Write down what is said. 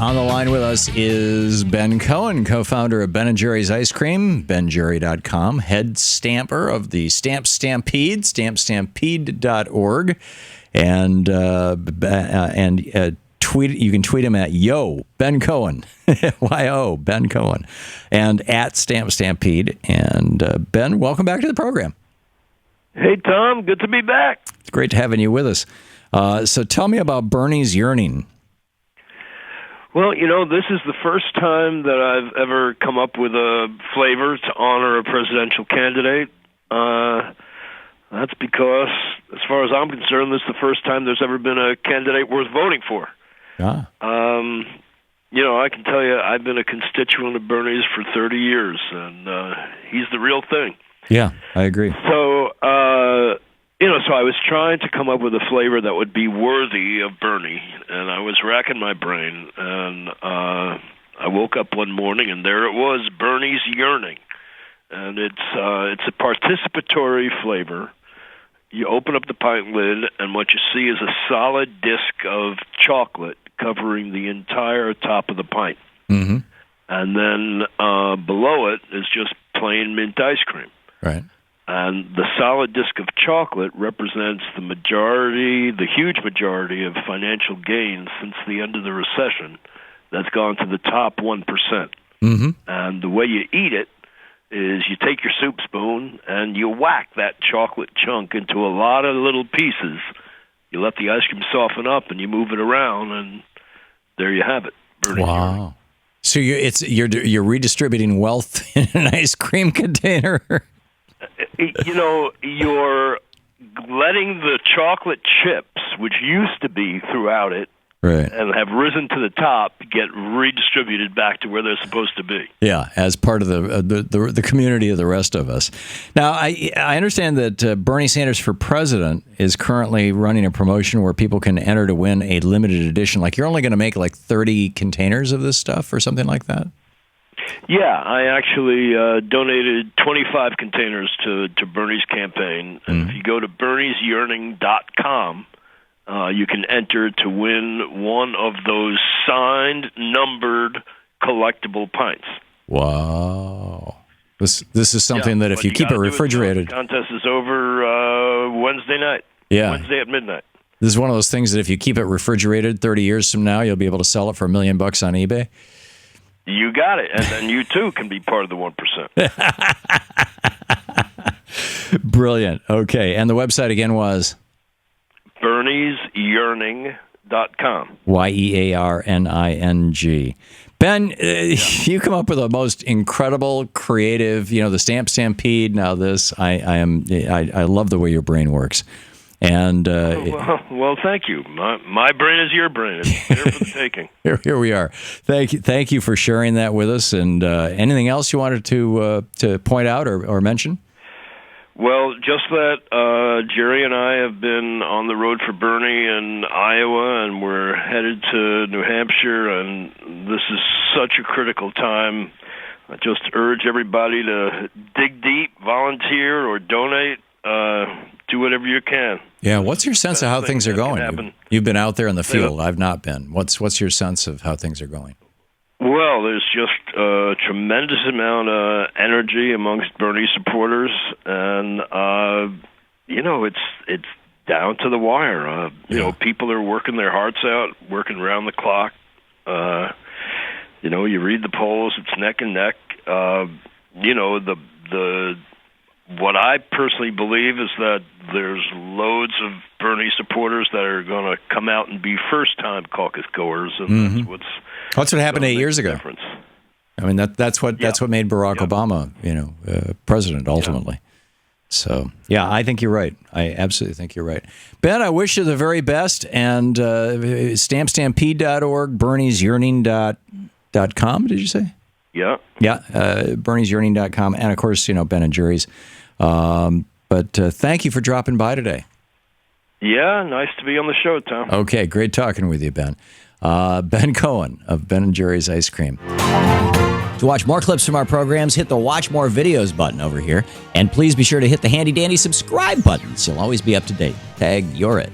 on the line with us is Ben Cohen, co-founder of Ben & Jerry's Ice Cream, benjerry.com, head stamper of the Stamp Stampede, stampstampede.org, and tweet. You can tweet him at Yo Ben Cohen, Y-O Ben Cohen, and at Stamp Stampede. And Ben, welcome back to the program. Hey Tom, good to be back. It's great to having you with us. So tell me about Bernie's Yearning. Well, you know, this is the first time that I've ever come up with a flavor to honor a presidential candidate. That's because, as far as I'm concerned, this is the first time there's ever been a candidate worth voting for. Ah. You know, I can tell you, I've been a constituent of Bernie's for 30 years, and he's the real thing. Yeah, I agree. So, so I was trying to come up with a flavor that would be worthy of Bernie, and I was racking my brain, and I woke up one morning, and there it was, Bernie's Yearning. And it's a participatory flavor. You open up the pint lid, and what you see is a solid disc of chocolate covering the entire top of the pint. Mm-hmm. And then below it is just plain mint ice cream. Right. And the solid disc of chocolate represents the huge majority of financial gains since the end of the recession that's gone to the top 1%. Mm-hmm. And the way you eat it is you take your soup spoon and you whack that chocolate chunk into a lot of little pieces. You let the ice cream soften up and you move it around, and there you have it. Bernie's Wow. Yearning. So you're redistributing wealth in an ice cream container. You know, you're letting the chocolate chips, which used to be throughout it, Right. and have risen to the top, get redistributed back to where they're supposed to be. Yeah, as part of the community of the rest of us. Now, I understand that Bernie Sanders for president is currently running a promotion where people can enter to win a limited edition. Like, you're only going to make like 30 containers of this stuff or something like that? Yeah, I actually donated 25 containers to Bernie's campaign. And if you go to berniesyearning.com, you can enter to win one of those signed, numbered, collectible pints. Wow. This is something that if you keep it refrigerated... The contest is over Wednesday night. Yeah. Wednesday at midnight. This is one of those things that if you keep it refrigerated 30 years from now, you'll be able to sell it for $1 million on eBay. You got it. And then you, too, can be part of the 1%. Brilliant. Okay. And the website again was? berniesyearning.com. Yearning. Ben, you come up with the most incredible, creative, the Stamp Stampede. Now this, I love the way your brain works. And well, thank you. My brain is your brain. It's here for the taking. Here we are. Thank you for sharing that with us. And anything else you wanted to point out or mention? Well, just that Jerry and I have been on the road for Bernie in Iowa, and we're headed to New Hampshire, and this is such a critical time. I just urge everybody to dig deep, volunteer, or donate. Do whatever you can. Yeah, what's your sense of how things are going? You've been out there in the field. I've not been. What's your sense of how things are going? Well, there's just a tremendous amount of energy amongst Bernie supporters, and it's down to the wire. People are working their hearts out, working around the clock. You read the polls; it's neck and neck. What I personally believe is that there's loads of Bernie supporters that are going to come out and be first-time caucus goers, and that's what happened 8 years ago. Difference. I mean, that's what made Barack Obama, president ultimately. Yeah. So, yeah, I think you're right. I absolutely think you're right. Ben, I wish you the very best. And stampstampede.org, berniesyearning.com, did you say? Yeah. Yeah, berniesyearning.com, and of course, Ben and Jerry's. But thank you for dropping by today. Yeah, nice to be on the show, Tom. Okay, great talking with you, Ben. Ben Cohen of Ben & Jerry's Ice Cream. To watch more clips from our programs, hit the Watch More Videos button over here. And please be sure to hit the handy-dandy subscribe button so you'll always be up to date. Tag, you're it.